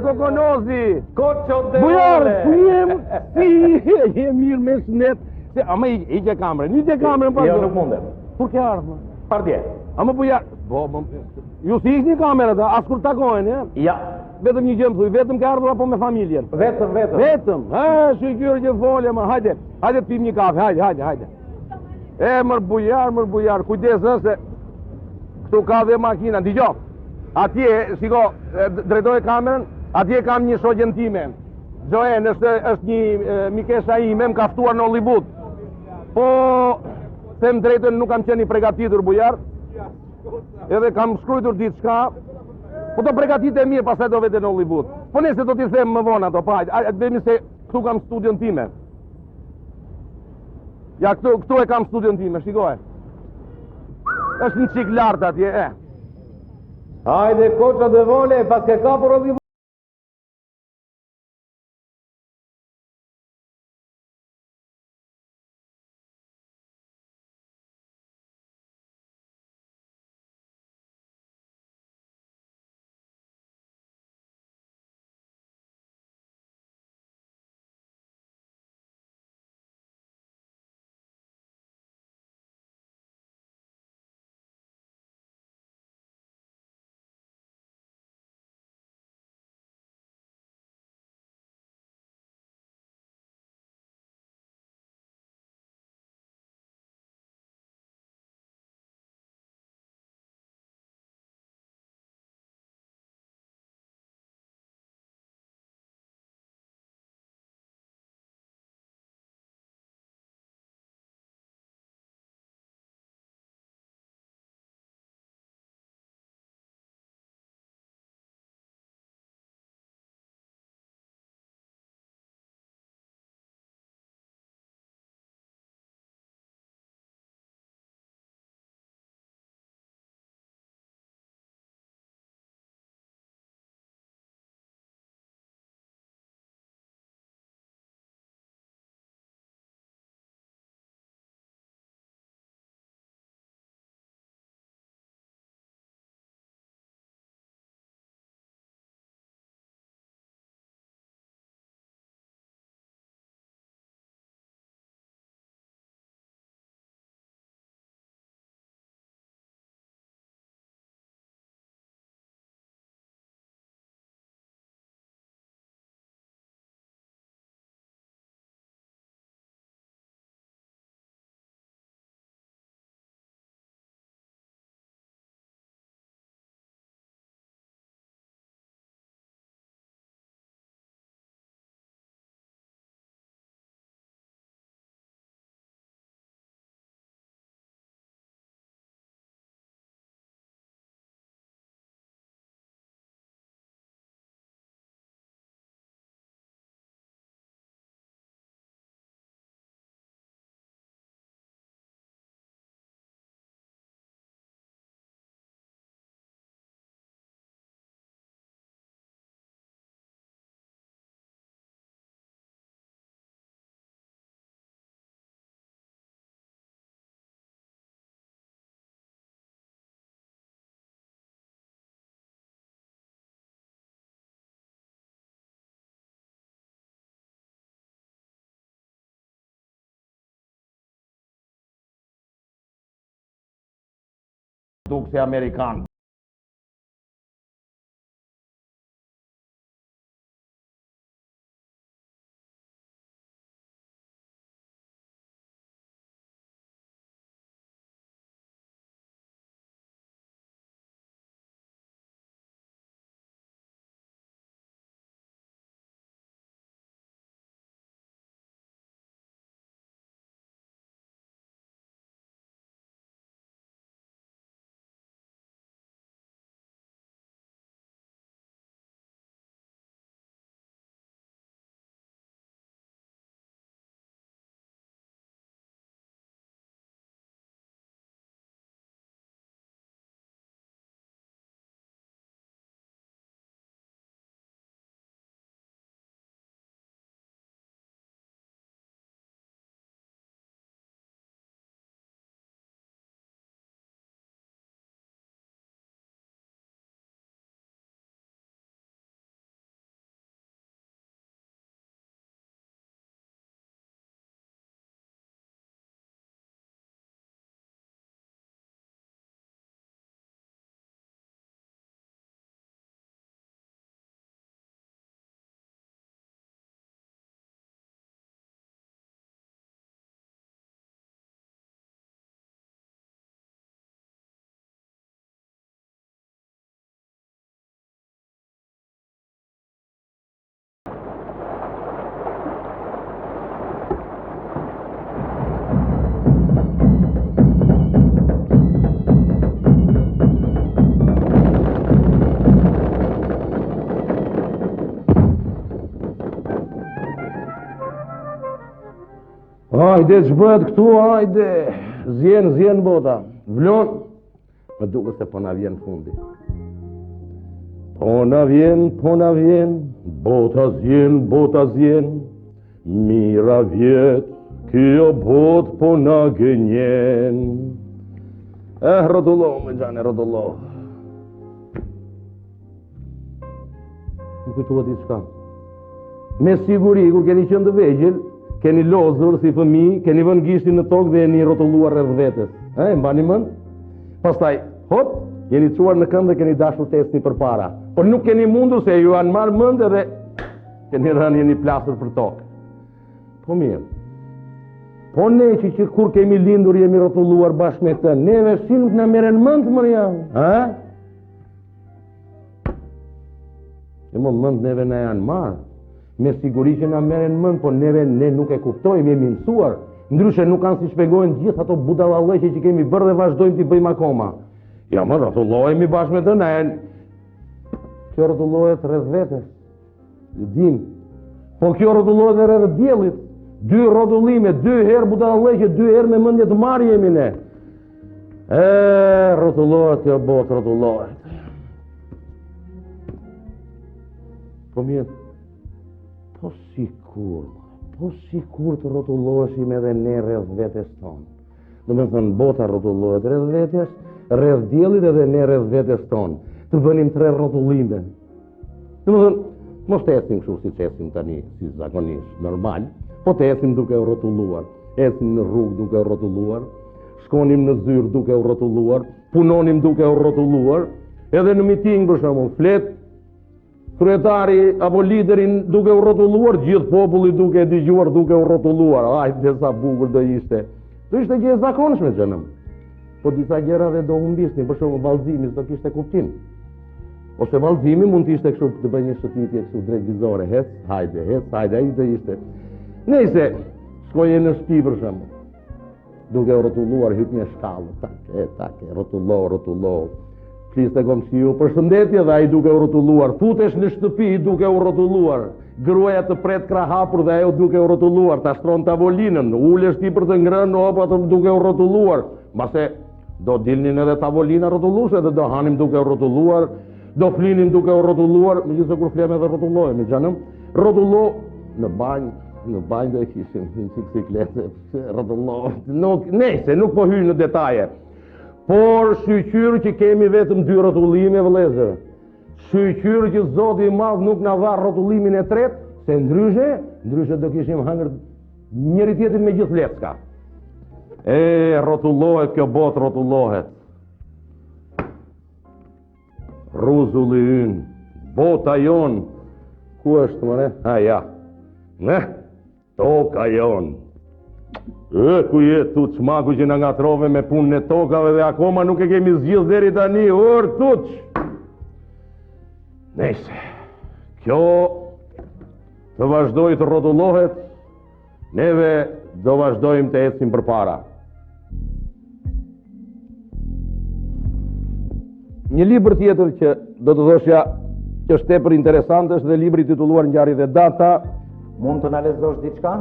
Kokonozi! Koqo de Bujar, vole! jem mirë me shnet. Ama i ke kamerën, Jo, nuk mundem. Kur ke ardhë? Pardje. Ama bujar, ju si ishtë një kamerë, as kur takojnë, ja? Ja. Vetëm një gjëmë thuj, vetëm ke ardhur apo me familjen? Vetëm. Vetëm, shqyqyrë që folje, hajde të pim një kafe, hajde. Mër bujar, kujdes nëse, këtu ka dhe makina, digjo, atje, shiko, drejtoj kamerën, atje kam një shoqen time, Gjoen, është një mikesha ime, më kaftuar në Hollywood, po, them drejtën, nuk kam qenë i pregatitur, bujar, edhe kam shkrujtur ditë shka, po do pregatit e mirë, pasaj do vete në Hollywood. Po nese do t'i them më vonë ato, pa, të vemi se këtu kam studion time. Ja, këtu e kam studion time, shikoj. Është një qik lartë atje, Hajde, koqo de vole, pas ke kapur Hollywood. Duk se Amerikan. Hajde, që bëhet këtu, hajde. Zjen bota. Vlon. Më duke se po na vjen fundi. Po na vjen, bota zjen. Mira vjet, kjo bot po na gënjen. Rotullo, me gjane, rotullo. Më kujtua diçka. Me siguri, kur keni qenë të vegjël, keni lozur si fëmijë, keni vënë gishtin në tokë dhe jeni rrotulluar rreth vetes. Mbani mend? Pastaj, hop, jeni çuar në këmbë dhe keni dashur testi përpara. Por nuk keni mundur se ju janë marrë mend edhe keni rënë jeni plasur për tokë. Po mirë. Po ne që kur kemi lindur jemi rrotulluar bashkë me të, neve si nuk na merren mend mërja, E më mend neve na janë marrë. Me siguri që na merren mend, po ne nuk e kuptojmë, jemi mësuar. Ndryshe nuk kanë si shpjegojnë gjithë ato budallallëqe që kemi bërë dhe vazhdojmë t'i bëjmë akoma. Ja më rrotullohemi bashkë me të, na janë. Kjo rrotullohet rreth vetes. Dim. Po kjo rrotullohet rreth diellit. 2 rrotullime, 2 herë budallëqe, 2 herë me mendje të marrë jemi ne. Rrotullohet kjo botë, rrotullohet. Po mirë. Po sikur të rrotulloheshim edhe ne rreth vetes tonë. Do me thënë, bota rrotullohet rreth vetes, rreth diellit edhe ne rreth vetes tonë. Të bënim 3 rrotullime. Do me thënë, mos të ecim kështu si që ecim tani, si zakonisht, normal, po të ecim duke rrotulluar. Ecim në rrugë duke rrotulluar, shkonim në zyrë duke rrotulluar, punonim duke rrotulluar, edhe në miting për shembull, flet kryetari apo liderin duke u rrotulluar, gjithë populli duke dëgjuar duke u rrotulluar. Hajde sa bukur do ishte. Do ishte gjë e zakonshme xhenëm. Po disa gjëra dhe do humbisnin, për shembull vallëzimi do kishte kuptim. Ose vallëzimi mund të ishte kështu të bëjë një shëtitje kështu drejt vizore, hajde, ai do ishte. Nëse shkoje në shtëpi për shembull, duke u rrotulluar hyj në shkallë, tak, rrotullo. Fliste komshiu, përshëndetje dhe ai duke u rrotulluar, futesh në shtëpi duke u rrotulluar, gruaja të pret krah hapur dhe ajo duke u rrotulluar, ta shtron tavolinën, ulesh ti për të ngrënë opa të duke u rrotulluar, mbase do dilnin edhe tavolina rrotulluese dhe do hanim duke u rrotulluar, do flinim duke u rrotulluar, megjithëse kur flem edhe rrotullohemi, xhanëm, rrotullo në banjë do e kishim në cikletë, rrotullo, nuk po hyj në detaje. Por shqyqyrë që kemi vetëm 2 rrotullime vëllezër. Shqyqyrë që Zoti i Madh nuk na dha rrotullimin e tretë, se ndryshe do kishim hëngër njëri tjetrin me gjithë lecka. Rrotullohet kjo botë, rrotullohet. Rruzulli ynë, bota jon, ku është mëre? Ja. Toka jon. Ku jetë tu çmaku që na ngatrove me punën e tokave dhe akoma nuk e kemi zgjidhur deri tani, tuç. Nëse kjo të vazhdoj të rrotullohet, neve do vazhdojmë të ecim përpara. Një libër tjetër që do të thoshja që është tepër interesant është dhe libri titulluar Ngjarjet e Data. Mund të na lexosh diçka?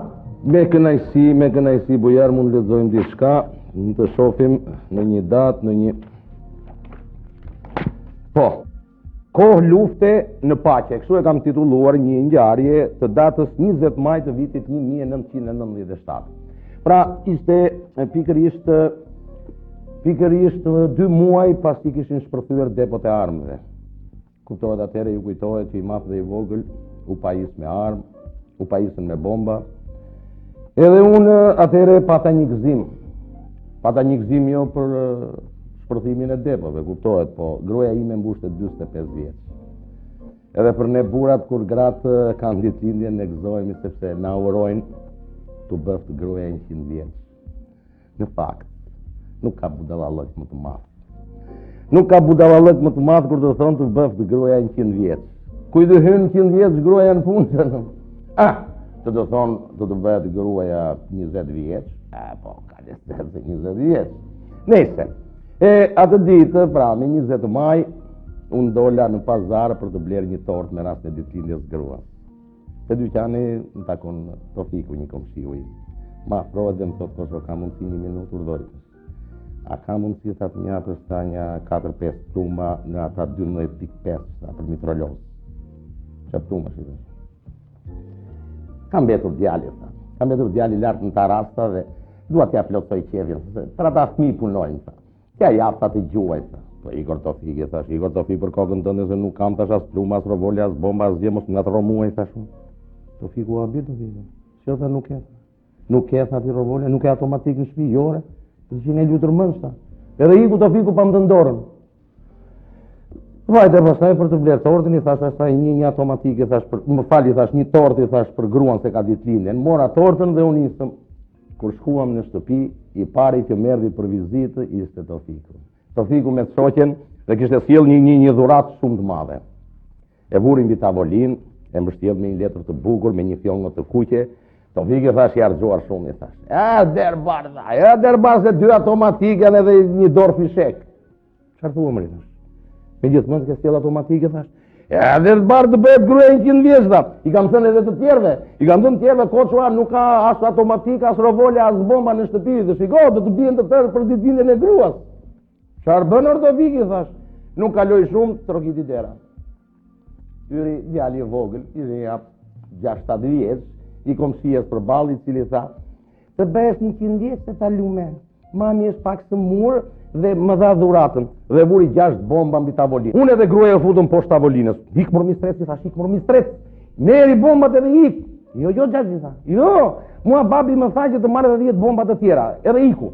Me kënaqësi, bujar mund të lexojmë diçka, mund të shohim në një datë, në një... Po, kohë lufte në paqe, kështu e kam titulluar një ngjarje të datës 20 maj të vitit 1997. Pra, ishte pikërisht 2 muaj pas i kishin shpërthyer depot e armëve. Kuptohet atëherë, ju kujtohet që i madh dhe i vogël u pajis me armë, u pajisën me bomba. Edhe unë atëherë pata një gëzim jo për shpërthimin e depove, kuptohet, po gruaja ime mbushte 45 vjeç. Edhe për ne burrat kur gratë kanë ditëlindjen ne gëzohemi sepse na urojnë të bëft gruaja 100 vjeç. Në fakt, nuk ka budallallëk më të madh. Nuk ka budallallëk më të madh kur të thonë të bëft gruaja 100 vjeç. Kujt hyn 100 vjeç gruaja në punë. Të do thonë, do të bëhet gruaja 20 vjeç, po, ka të 20 vjeç. Nëse, atë ditë, pra, me 20 maj, unë dola në pazar për të blerë një tortë me rast e ditëlindjes gruas. Te dyqani në takon Tofiku, një komshiu i. Ma afrohet dhe më thotë, Kosho, ka mundësi 1 minutë urdhëri. A ka mundësi sa të mja për sta një 4-5 pluma në ata 12.5 për mitrolozë? Që pluma që dhe? Kam betur djali, tha. Kam betur djali lartë në tarasta dhe dua t'ja plotësoj qevjen, për ata fëmi punojnë, tha. Kja japë, tha, të gjuaj, tha. Po Igor Tofik, thash, Igor Tofik për kokën tënde se nuk kam tash as pluma, as rovole, as bomba, as dje, mos nga të romuaj, thash. Tofiku a bitë, që tha nuk e, tha. Nuk e, tha, ti rovole, nuk e automatik në shpi, jore, të që ne lutër mënës, tha. Edhe Iku Tofiku pa më të ndorën. Vajte pastaj për të blerë tortin, i thash, asaj një automatike, thash, më fali, thash, një torti, thash, për gruan se ka ditëlindjen. Mora tortën dhe unë nisëm. Kur shkuam në shtëpi, i pari që merdi për vizitë ishte Tofiku. Tofiku me shoqen dhe kishte sjell një dhuratë shumë të madhe. E vuri mbi tavolinë, e mbështjell me një letër të bukur, me një fjollë të kuqe. Tofiku thash, i harxuar shumë, i thash. Derbar se 2 automatike edhe një dorë fishek. Çfarë thua më thash? Me gjithmonë ke sjell automatike thash. Derbar të bëhet gruaja 100 vjeç, tha. I kam thënë edhe të tjerëve. I kam thënë të tjerëve, Koçua nuk ka as automatik, as rovole, as bomba në shtëpi. Dhe shiko, do të bien të tërë për ditëlindjen e gruas. Çfarë bën Ordoviki, thash? Nuk kaloi shumë, trokiti dera. Hyri djali i vogël, i jap 6-7 vjeç, i komshies përballë, i cili tha: "Të bëhesh 100 vjeç se ta lume. Mami është pak së murë dhe më dha dhuratën." Dhe vuri 6 bomba mbi tavolinë. Unë edhe gruaja u futëm poshtë tavolinës. Ik mor mistret, thash, ik mor mistret. Neri bombat edhe ik. Jo, Xhaxhi, tha. Jo, mua babi më tha që të marrë edhe 10 bomba të tjera, edhe iku.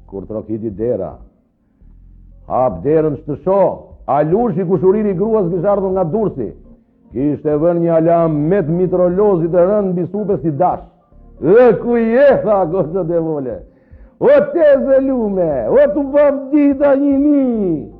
Kur trokiti dera, hap derën shtësho, alushi kushuriri gruas kishte ardhur nga Durrësi. Kishte vënë një alam me të mitrolozit të rënë mbi supe si dash. E ku je, tha Kosho Devole. O teze lume, o të bëm dita 1000.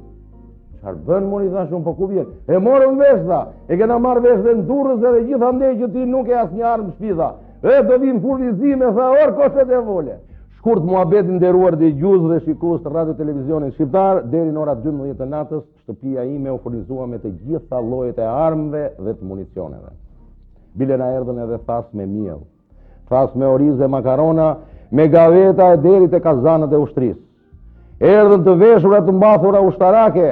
Çfarë bën mori, thash unë, po ku vjen? E morëm vesh, tha. E kena marrë vesh dhe në Durrës edhe gjithandej që ti nuk e asnjë armë shtëpi, tha. E do vim furnizime, tha, or Kosho Devole. Shkurt muhabeti nderuar dëgjues dhe shikues të radio televizionit shqiptar, deri në ora 12 të natës, shtëpia ime u furnizua me të gjitha llojet e armëve dhe të municioneve. Bile na erdhën edhe thas me miell, thas me oriz dhe makarona, me gaveta e deri te kazanët e ushtrisë. Erdhën të veshura të mbathura ushtarake.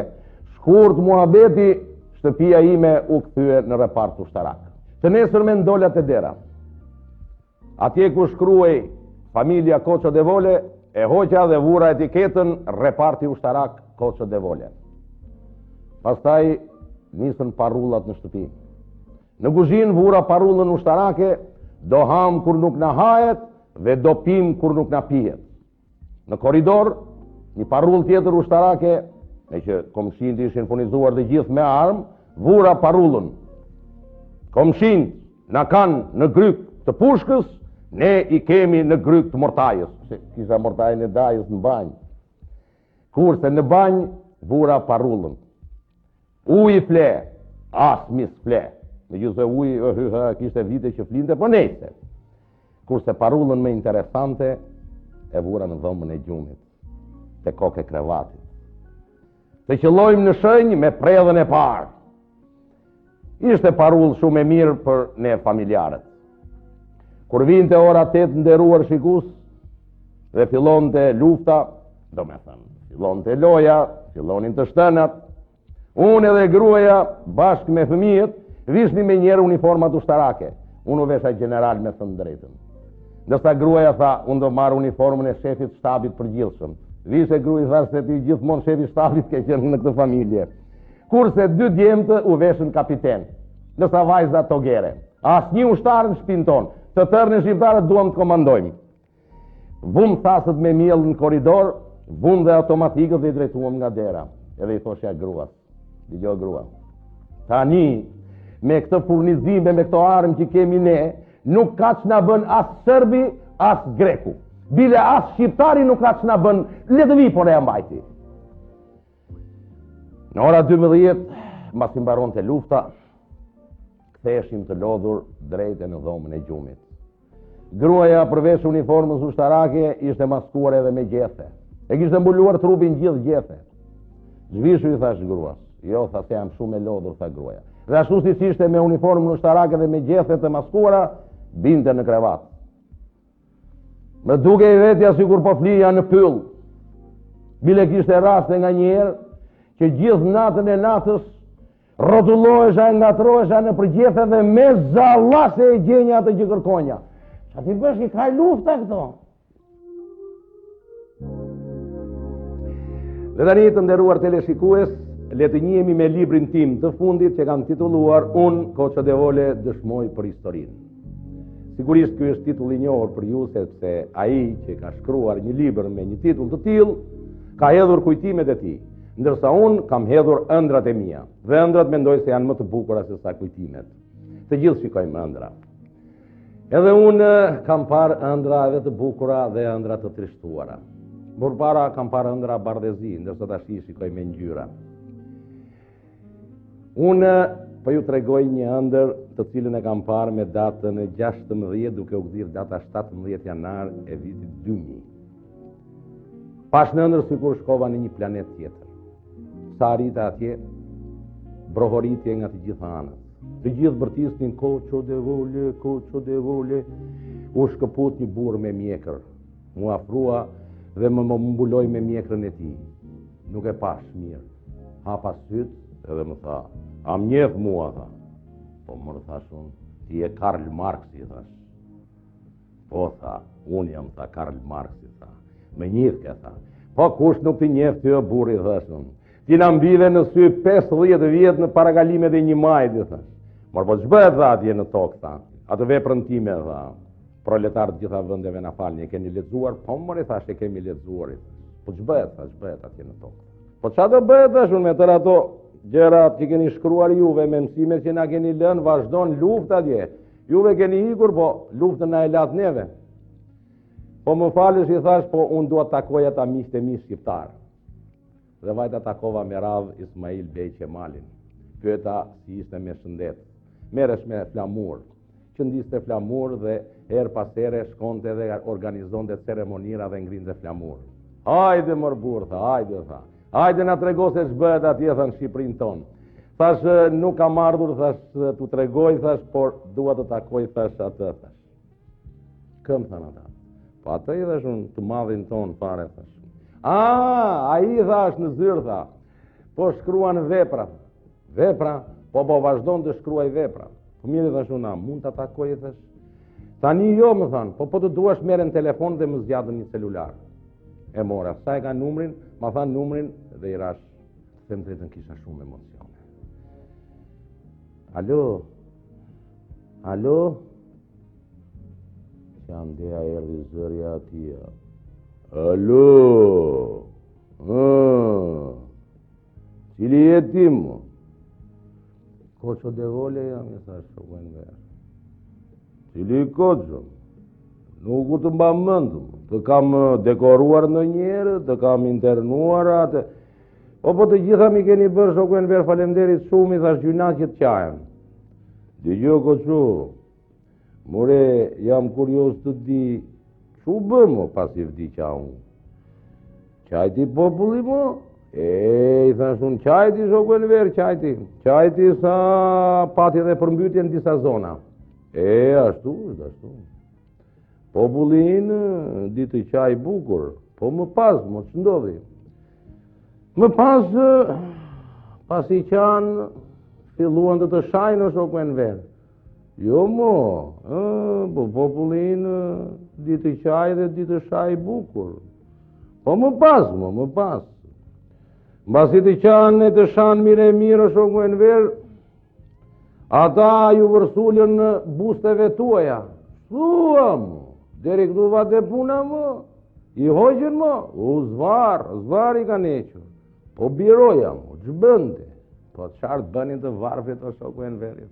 Shkurt muhabeti, shtëpia ime u kthye në repart ushtarak. Të nesërme ndola te dera. Atje ku shkruaj familja Kosho Devole, e hoqa dhe vura etiketën reparti ushtarak Kosho Devole. Pastaj nisën parrullat në shtëpi. Në kuzhinë vura parrullën ushtarake, do ham kur nuk na hahet dhe do pim kur nuk na pihet. Në korridor, një parrull tjetër ushtarake, me që komshinët ishin furnizuar dhe gjithë me armë, vura parrullën. Komshinët na kanë në gryk të pushkës, ne i kemi në gryk të mortajës. Se kisha mortajën e dajës në banjë. Kurse në banjë, vura parrullën. Uji fle, as mis fle. Me gjithë uji, kishte vite që flinte, po nejse. Kurse parrullën me interesante, e vura në dhomën e gjumit, te kokë e krevatit. Të qëllojmë në shenjë me predhën e parë. Ishte parrull shumë e mirë për ne familjarët. Kur vinte ora 8 nderuar shikus, dhe fillonte lufta, do me thënë, fillonte loja, fillonin të shtënat, unë edhe gruaja, bashkë me fëmijët, vishni me njerë uniformat ushtarake. Unë u vesha general me thënë drejtën. Ndërsa gruaja tha, unë do marrë uniformën e shefit shtabit përgjithshëm. Vise gruaja tha se ti gjithmonë shefi shtabit ke qenë në këtë familje. Kurse 2 djemtë u veshën kapiten, ndërsa vajza togere. Asnjë ushtar në shtëpinë tonë, të tërë në shqiptarët duam të komandojmë. Vum thasët me miell në korridor, vum dhe automatikët dhe i drejtuam nga dera. Edhe i thoshja gruas, dëgjoj grua, tani me këtë furnizime, me këto armë që kemi ne, nuk ka që na bën as sërbi, as greku. Bile as shqiptari nuk ka që na bën, le të vi, por e mbajti. Në ora 12, mbasi mbaron të lufta, ktheheshim të lodhur drejt në dhomën e gjumit. Gruaja përveç uniformës ushtarake ishte maskuar edhe me gjethe. E kishte mbuluar trupin gjithë gjethe. Zhvishu i thash gruas. Jo, tha se jam shumë e lodhur, tha gruaja. Dhe ashtu si ishte me uniformën ushtarake dhe me gjethe të maskuara, binte në krevat. 2 Më duke i vetja si kur po flija në pyll. Bile kishte raste nga njerë që gjithë natën e natës rrotullohesha e ngatrohesha në përgjethe dhe me zallase e gjenja atë që kërkonja. Qa ti bësh i ka lufta këto? Dhe tani të nderuar teleshikues, le të njihemi me librin tim të fundit që kam titulluar Unë Koço de Vole dëshmoj për historinë. Sigurisht ky është titull i njohur për ju sepse ai që ka shkruar një libër me një titull të tillë ka hedhur kujtimet e tij, ndërsa unë kam hedhur ëndrat e mia. Dhe ëndrat mendoj se janë më të bukura se sa kujtimet. Të gjithë shikojmë ëndra. Edhe unë kam parë ëndra edhe të bukura dhe ëndra të trishtuara. Përpara kam parë ëndra bardhëzi, ndërsa tash i shikoj me ngjyra. Unë po ju tregoj një ëndër të cilën e kam parë me datën e 16 duke u gdhir data 17 janar e vitit 2000. Pash në ëndër sikur shkova në një planet tjetër. Sa arrita atje, brohoritje nga të gjitha anët. Të gjithë bërtisnin Koço de Vole, Koço de Vole. U shkëput një burr me mjekër. Mu afrua dhe më mbuloj me mjekrën e tij. Nuk e pash mirë. Hapa syt edhe më tha, a mjef mua, tha. Po mërë thash unë, ti e Karl Marxi, thash. Po, tha, unë jam, tha, Karl Marxi, tha. Me njith ke, tha. Po, kush nuk ti njef ty o burri, thash unë. Ti në mbive në sy 50 vjetë në paragalimet e një majdi, thash. Mërë po, ç'bëhet, tha, atje në tokë, tha. Atë veprën time, tha. Proletarët gjitha vëndeve na falni, e keni lexuar? Po, mërë, thash, e kemi lexuar. Po, ç'bëhet, tha, ç'bëhet atje në tokë. Po, ç'a do bëhet, thash unë, me tërë ato gjërat që keni shkruar juve, me mësimet që na keni lënë, vazhdon lufta atje. Juve keni ikur, po luftën na e lat neve. Po më falësh, i thash, po unë dua takoj ata miqtë e mi shqiptar. Dhe vajta takova me radh Ismail Bej Qemalin. Pyeta si ishte me shëndet. Merresh me flamur. Qëndiste flamur dhe her pas here shkonte dhe organizonte ceremonira dhe ngrinte flamur. Hajde mor burr, tha, hajde, tha. Hajde na trego se ç'bëhet atje, tha, në Shqipërinë tonë. Thash, nuk kam ardhur, thash, t'u tregoj, thash, por dua të takoj, thash, atë, thash. Këm, thanë ata. Po atë i thash unë të madhin tonë fare, thash. Ai thash në zyrë, tha. Po shkruan vepra. Vepra? Po vazhdon të shkruaj vepra. Po mirë, thash unë, mund të takoj, thash. Tani jo, më thanë, po të duash merren telefon dhe më zgjatën një celular. E mora, sa e ka numrin, ma thanë numrin dhe i rash, them drejtën kisha shumë emocione. Alo? Alo? Që andeja erdhi zërja atia. Alo? Cili je ti mo? Koço de Vole jam, e thash shokën verë. Cili Koço? Nuk u të mba mëndëm, të kam dekoruar në njerë, të kam internuar atë. Po të gjitha mi keni bërë shokën verë, falemderit shumë, i thash gjuna që të qajem. Dëgjoj Koço, more jam kurios të di, çu bëmo pas i vdi qa unë? Qajti populli mo? I thash unë qajti shokën verë, qajti. Qajti sa pati dhe përmbytje në disa zona. Ashtu, ashtu. Popullin ditë qaj bukur, po më pas, më që ndodhi. Më pas i qanë, filluan të shajnë në shokën verë. Jo mo, po popullin ditë qaj dhe ditë shaj bukur. Po më pas. Mbas i të qanë e të shanë mire mirë shokën verë, ata ju vërsullën në busteve tuaja. Thua mo. Deri këtu vate puna më, i hoqën më, zvar i ka neqër. Po biroja më, që bënde? Po qartë bënin të varfit o shokën veri.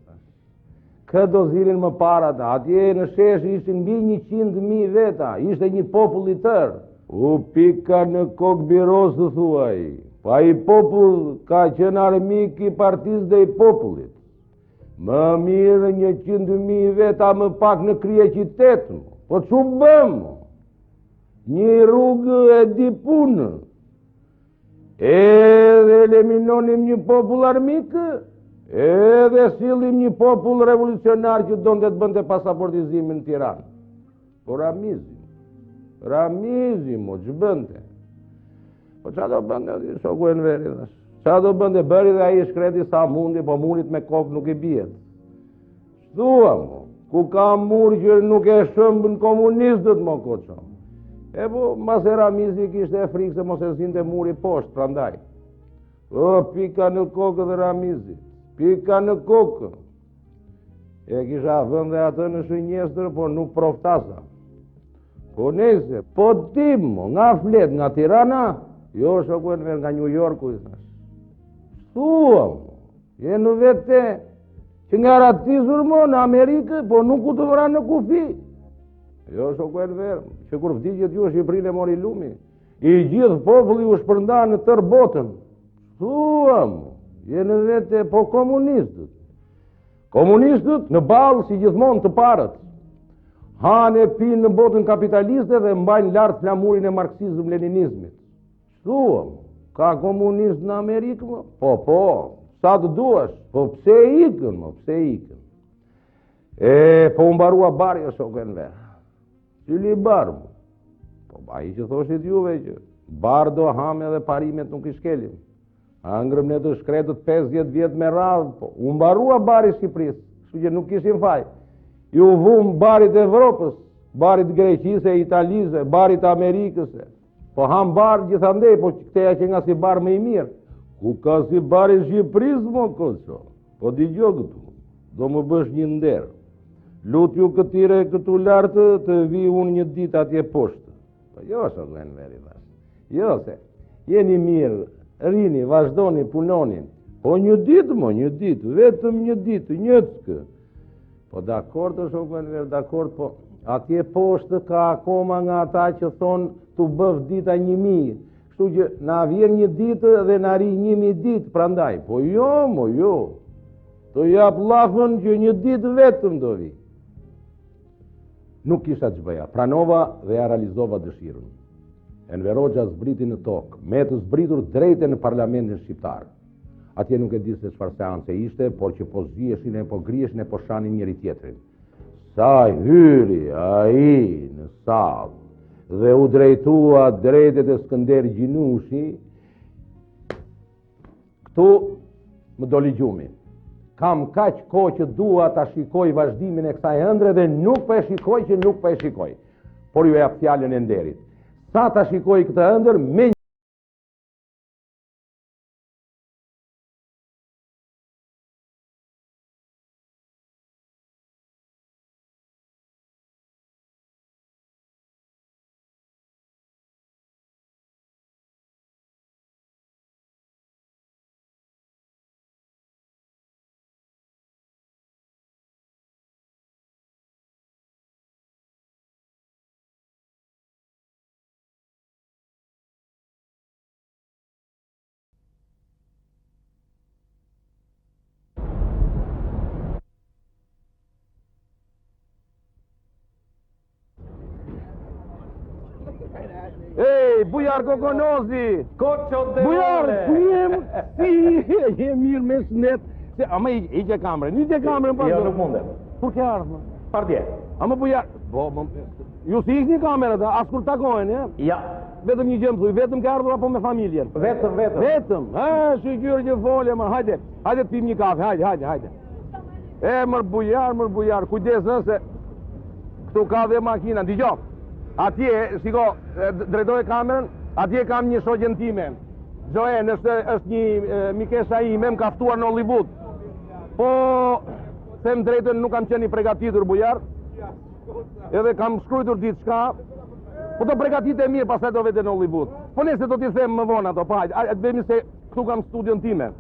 Këtë do zilin më parat, atje në shesh ishtin mbi 100.000 veta, ishte një popull i tërë. U pika në kokë birosë, thuaj. Pa i popull ka qenë armik i partiz dhe i popullit. Më mirë 100.000 veta më pak në krye qytetë më. Po që bëmë? Një rrugë e di punë. Edhe eliminonim një popull armikë, edhe sillim një popull revolucionar që donte të bënte pasaportizimin në Tiranë. Por amizim. Ramizi, mo, që bënte? Po qa do bënte, shoku Enveri, thash. Qa do bënte, bëri dhe aji shkreti sa mundi, po mundit me kokë nuk i bjet. Shtua, mo, ku ka mur që nuk e shëmbën komunistët, mo, koqo. E po, mas e Ramizi kishte e frikë se mos e zinte muri poshtë, prandaj. O, pika në kokë dhe Ramizi, pika në kokë. E kisha vënd dhe atë në Shënjestër, po nuk proftasa. Po nese, po tim, mo, nga Flet, nga Tirana, jo shoku Enver, nga New Yorku, i thash. Shtua, mo, je në vete, që nga ratizur, mo, në Amerikë, po nuk u të vra në kufi. Jo shoku Enver, që kur vdigjet ju Shqipërinë e mori lumi, i gjithë populli u shpërnda në tërë botën. Shtua, mo, je në vete, po komunistët. Komunistët në balë si gjithmonë të parët. Hanë e pinë në botën kapitaliste dhe mbajnë lartë flamurin e marksizm-leninizmit. Shtua, ka komunist në Amerikë, më? Po, sa të duash, po pse ikën, më, pse ikën? Po mbarua bari o shoku Enver. Cili barë, më? Po, a i që thoshit juve që barë do hame dhe parimet nuk i shkelim. Angrëm ne të shkretët 50 vjetë me radhë, po, u mbarua bari Shqipërisë, shu që nuk kishim faj. Ju vumë barit Evropës, barit Greqise, Italisë, barit Amerikëse. Po ham barë gjithandej, po këteja që nga si barë me i mirë. Ku ka si bari Shqipërisë, mo, koqo? Po digjo këtu, do më bësh një nderë. Lut ju këtire këtu lartë të vi unë një ditë atje poshtë. Po jo, shoku Enveri, jo se, jeni mirë, rini, vazhdoni, punonin. Po një ditë, mo, një ditë, vetëm një ditë, njëckë. Po dakord të shoku Enver, dakord, po atje poshtë ka akoma nga ata që thonë të bëv dita 1000. Kështu që na vjen një ditë dhe na ri 1000 ditë prandaj. Po jo, mo, jo. Të jap llafën që një ditë vetëm do vi. Nuk kisha që bëja. Pranova dhe ja realizova dëshirën. Enver Hoxha zbriti në tokë, me të zbritur drejte në parlamentin shqiptar. Atje nuk e di se çfarë seance ishte, por që po zgjieshin e po grieshin e po shanin njëri tjetrin. Sa hyri ai në sallë dhe u drejtua drejtet e Skënder Gjinushi, këtu më doli gjumi. Kam kaq kohë që dua ta shikoj vazhdimin e kësaj ëndre dhe nuk po e shikoj që nuk po e shikoj. Por ju e jap fjalën e nderit. Sa ta shikoj këtë ëndër me Ej, bujar Kokonozi! Koqo dhe Bujar, vole! ku jem? Si, je mirë me shnet. Ama i që kamrën, i që kamrën, pa Jo, nuk mundem. Kur ke ardhë? Pardje. Ama bujar, ju si ikni kamerët, as kur takojnë, Ja, vetëm një gjëmë thuj, vetëm ke ardhur apo me familjen? vetëm. Vetëm, shikyr që folje, më, hajde të pim një kafe, hajde. Mër bujar, kujdes nëse, këtu ka dhe makina, ndigjo. Atje, shiko, drejtoj kamerën, atje kam një shoqen time. Joen është një mikesha ime, më kaftuar në Hollywood. Po, them drejtën, nuk kam qenë i përgatitur, bujar. Edhe kam shkrujtur diçka. Po do përgatit e mirë, pastaj do vete në Hollywood. Po nëse do t'i them më vonë ato, pa hajde, vemi se këtu kam studion time.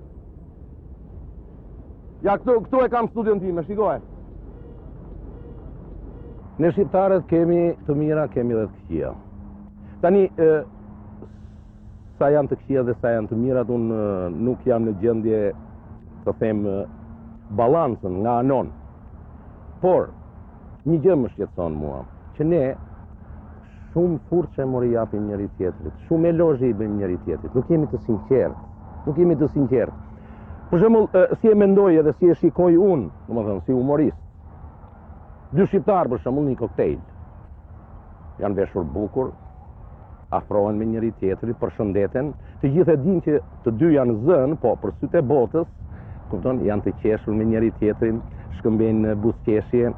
Ja, këtu e kam studion time, shikoj. Ne shqiptarët kemi të mira, kemi dhe të këqija. Tani, sa janë të këqija dhe sa janë të mirat, unë nuk jam në gjendje të them balansën nga anon. Por, një gjë më shqetëson mua, që ne shumë furçe mori japim njëri tjetrit, shumë elozhe i bëjmë njëri tjetrit, nuk jemi të sinqertë. Për shembull, si e mendoj edhe si e shikoj unë, domethënë si humorist. Dy shqiptarë për shembull një koktejl. janë veshur bukur, afrohen me njëri tjetri, përshëndeten, të gjithë e dinë që të dy janë zënë, po për sytë e botës, kupton, janë të qeshur me njëri tjetrin, shkëmbejnë buzëqeshje,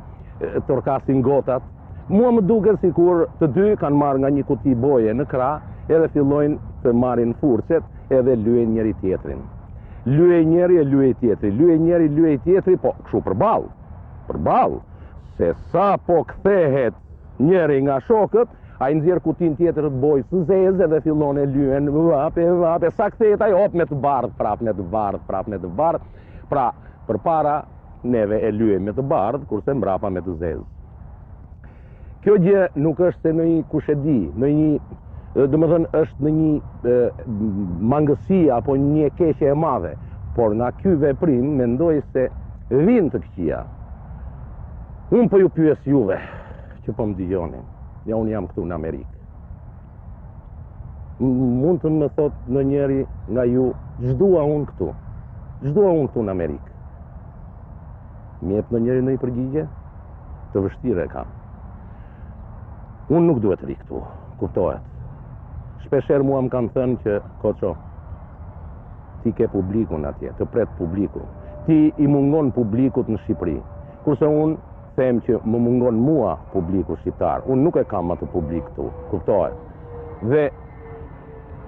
torkasin gotat. Mua më duket sikur të dy kanë marrë nga një kuti boje në krah, edhe fillojnë të marrin furçet, edhe lyejnë njëri tjetrin. Lyej njëri e lyej tjetri, lyej njëri, lyej tjetri, po kështu përballë, se sa po kthehet njëri nga shokët, ai nxjerr kutin tjetër të bojë së zezë dhe fillon e lyen vape, sa kthehet ai hop me të bardh, prap me të bardh. Pra, përpara neve e lyejmë me të bardh, kurse mbrapa me të zezë. Kjo gjë nuk është se në një kush e di, në një, domethënë është në një mangësi apo një keqje e madhe, por nga ky veprim mendoj se vijnë të këqija. Unë po ju pyes juve, që po më dëgjoni. Ja, unë jam këtu në Amerikë. Mund të më thot në njeri nga ju, ç'dua unë këtu në Amerikë. Më jep në njeri në i përgjigje? Të vështirë e kam. Unë nuk duhet ri këtu, kuptohet. Shpesher mua më kanë thënë që, koço, ti ke publikun atje, të pret publiku. Ti i mungon publikut në Shqipëri. Kurse unë them që më mungon mua publiku shqiptar. Unë nuk e kam atë publik këtu, kuptohet. Dhe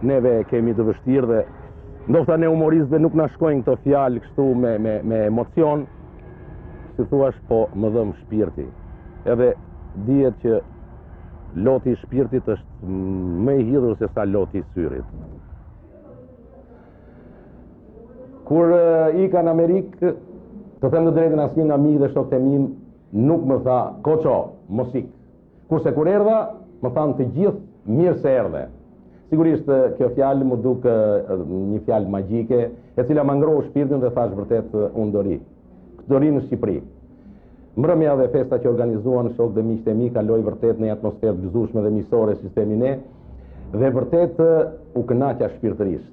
neve kemi të vështirë dhe ndofta ne humoristëve nuk na shkojnë këto fjalë kështu me emocion, si thuash, po më dhëm shpirti. Edhe dihet që loti i shpirtit është më i hidhur se sa loti i syrit. Kur ika në Amerikë, të them të drejtën, asnjë nga miq dhe shokët e mi nuk më tha, koço, mos ik. Kurse kur erdha, më thanë të gjithë mirë se erdhe. Sigurisht kjo fjalë më duk një fjalë magjike, e cila më ngrohu shpirtin dhe thash vërtet unë do ri në Shqipëri. Mbrëmja dhe festa që organizuan shokët dhe miqtë e mi kaloi vërtet në një atmosferë të gëzueshme dhe miqësore si themi ne, dhe vërtet u kënaqja shpirtërisht.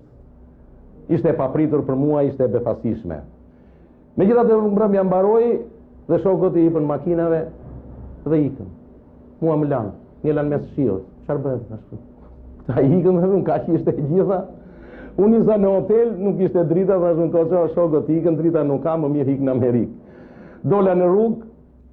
Ishte e papritur për mua, ishte e befasishme. Megjithatë mbrëmja mbaroi dhe shokët i hipën makinave dhe ikën. Mua më lanë, një lanë mes shiut. Çfarë bëhet ashtu? Ta ikën dhe unë kaq ishte e gjitha. Unë isha në hotel, nuk ishte drita, thashun koço, shokët ikën, drita nuk ka, më mirë ik në Amerikë. Dola në rrugë,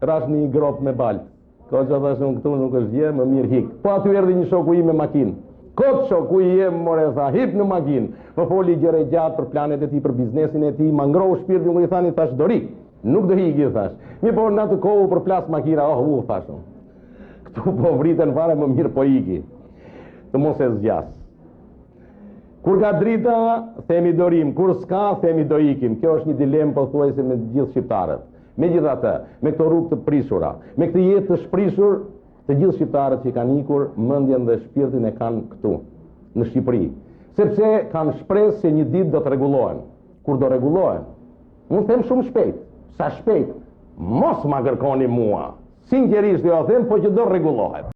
rash një grop me baltë. Koço, thashun këtu nuk është gjë, më mirë hik. Po aty erdhi një shoku im me makinë. Kot shoku i jem, more, tha, hip në makinë. Më foli gjëre gjatë për planet e tij, për biznesin e tij, ma ngrohu shpirtin, kur i thani thash do ri. Nuk do hiki, thash. Mi po në atë kohë për plas makina, thashun. Këtu po vriten fare, më mirë po iki. Të mos e zgjas. Kur ka drita, themi do rim, kur s'ka, themi do ikim. Kjo është një dilemë pothuajse me gjithë shqiptarët. Megjithatë, me këto rrugë të prishura, me këtë jetë të shprishur, të gjithë shqiptarët që kanë ikur, mendjen dhe shpirtin e kanë këtu, në Shqipëri. Sepse kanë shpresë se një ditë do të rregullohen. Kur do rregullohen? Unë them shumë shpejt. Sa shpejt? Mos ma kërkoni mua. Sinqerisht jo them, po që do rregullohet.